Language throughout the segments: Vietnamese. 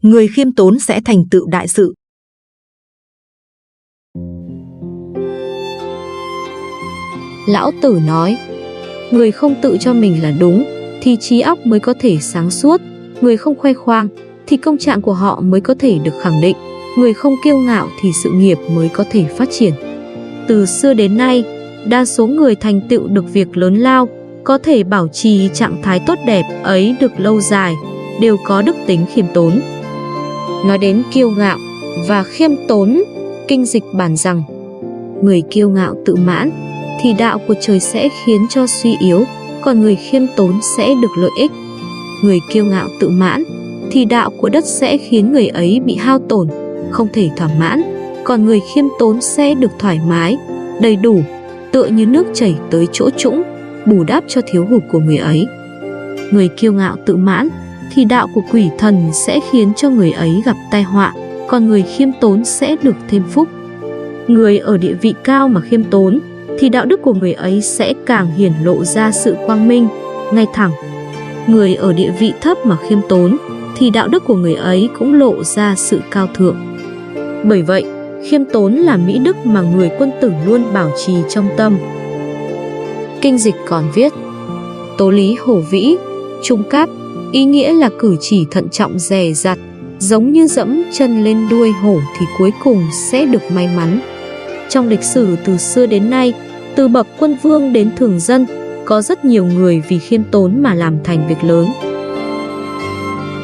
Người khiêm tốn sẽ thành tựu đại sự. Lão Tử nói, người không tự cho mình là đúng thì trí óc mới có thể sáng suốt, người không khoe khoang thì công trạng của họ mới có thể được khẳng định, người không kiêu ngạo thì sự nghiệp mới có thể phát triển. Từ xưa đến nay, đa số người thành tựu được việc lớn lao, có thể bảo trì trạng thái tốt đẹp ấy được lâu dài, đều có đức tính khiêm tốn. Nói đến kiêu ngạo và khiêm tốn, kinh dịch bản rằng, người kiêu ngạo tự mãn thì đạo của trời sẽ khiến cho suy yếu, còn người khiêm tốn sẽ được lợi ích. Người kiêu ngạo tự mãn thì đạo của đất sẽ khiến người ấy bị hao tổn, không thể thỏa mãn, còn người khiêm tốn sẽ được thoải mái, đầy đủ, tựa như nước chảy tới chỗ trũng, bù đắp cho thiếu hụt của người ấy. Người kiêu ngạo tự mãn thì đạo của quỷ thần sẽ khiến cho người ấy gặp tai họa, còn người khiêm tốn sẽ được thêm phúc. Người ở địa vị cao mà khiêm tốn thì đạo đức của người ấy sẽ càng hiển lộ ra sự quang minh, ngay thẳng. Người ở địa vị thấp mà khiêm tốn thì đạo đức của người ấy cũng lộ ra sự cao thượng. Bởi vậy, khiêm tốn là mỹ đức mà người quân tử luôn bảo trì trong tâm. Kinh dịch còn viết, tố lý hổ vĩ, trung cáp, ý nghĩa là cử chỉ thận trọng dè dặt, giống như dẫm chân lên đuôi hổ thì cuối cùng sẽ được may mắn. Trong lịch sử từ xưa đến nay, từ bậc quân vương đến thường dân, có rất nhiều người vì khiêm tốn mà làm thành việc lớn.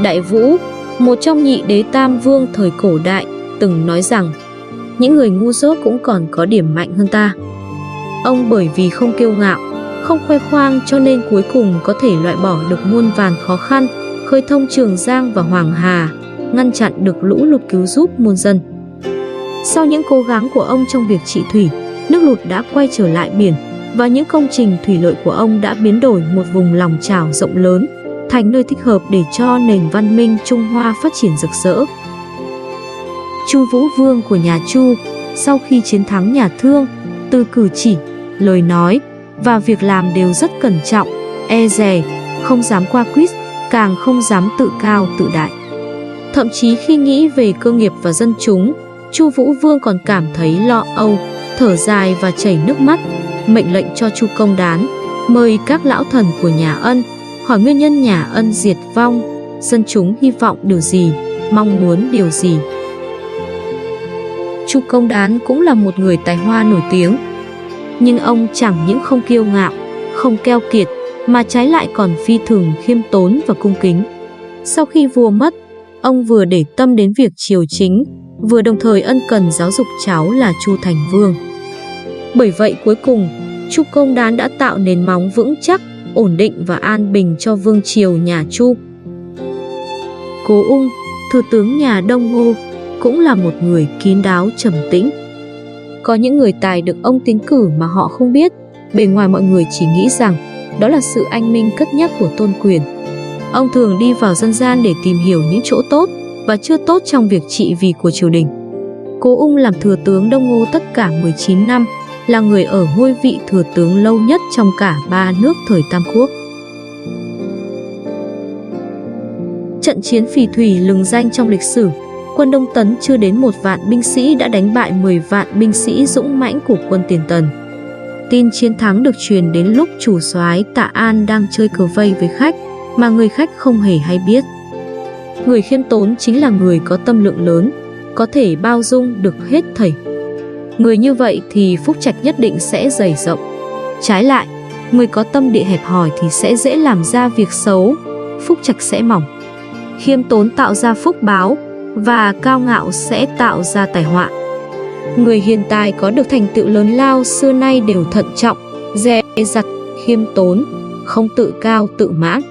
Đại Vũ, một trong nhị đế tam vương thời cổ đại, từng nói rằng, những người ngu dốt cũng còn có điểm mạnh hơn ta. Ông bởi vì không kiêu ngạo, không khoe khoang cho nên cuối cùng có thể loại bỏ được muôn vàn khó khăn, khơi thông Trường Giang và Hoàng Hà, ngăn chặn được lũ lụt cứu giúp muôn dân. Sau những cố gắng của ông trong việc trị thủy, nước lụt đã quay trở lại biển và những công trình thủy lợi của ông đã biến đổi một vùng lòng chảo rộng lớn thành nơi thích hợp để cho nền văn minh Trung Hoa phát triển rực rỡ. Chu Vũ Vương của nhà Chu, sau khi chiến thắng nhà Thương, từ cử chỉ, lời nói và việc làm đều rất cẩn trọng, e dè, không dám qua quýt, càng không dám tự cao tự đại. Thậm chí khi nghĩ về cơ nghiệp và dân chúng, Chu Vũ Vương còn cảm thấy lo âu, thở dài và chảy nước mắt, mệnh lệnh cho Chu Công Đán mời các lão thần của nhà Ân, hỏi nguyên nhân nhà Ân diệt vong, dân chúng hy vọng điều gì, mong muốn điều gì. Chu Công Đán cũng là một người tài hoa nổi tiếng, nhưng ông chẳng những không kiêu ngạo, không keo kiệt, mà trái lại còn phi thường khiêm tốn và cung kính. Sau khi vua mất, ông vừa để tâm đến việc triều chính, vừa đồng thời ân cần giáo dục cháu là Chu Thành Vương. Bởi vậy cuối cùng, Chu Công Đán đã tạo nền móng vững chắc, ổn định và an bình cho vương triều nhà Chu. Cố Ung, thừa tướng nhà Đông Ngô, cũng là một người kín đáo trầm tĩnh. Có những người tài được ông tiến cử mà họ không biết, bề ngoài mọi người chỉ nghĩ rằng đó là sự anh minh cất nhắc của tôn quyền. Ông thường đi vào dân gian để tìm hiểu những chỗ tốt và chưa tốt trong việc trị vì của triều đình. Cố Ung làm thừa tướng Đông Ngô tất cả 19 năm, là người ở ngôi vị thừa tướng lâu nhất trong cả 3 nước thời Tam Quốc. Trận chiến Phì Thủy lừng danh trong lịch sử, quân Đông Tấn chưa đến 1 vạn binh sĩ đã đánh bại 10 vạn binh sĩ dũng mãnh của quân Tiền Tần. Tin chiến thắng được truyền đến lúc chủ soái Tạ An đang chơi cờ vây với khách, mà người khách không hề hay biết. Người khiêm tốn chính là người có tâm lượng lớn, có thể bao dung được hết thảy. Người như vậy thì phúc trạch nhất định sẽ dày rộng. Trái lại, người có tâm địa hẹp hòi thì sẽ dễ làm ra việc xấu, phúc trạch sẽ mỏng. Khiêm tốn tạo ra phúc báo, và cao ngạo sẽ tạo ra tai họa. Người hiền tài có được thành tựu lớn lao xưa nay đều thận trọng, dè dặt, khiêm tốn, không tự cao tự mãn.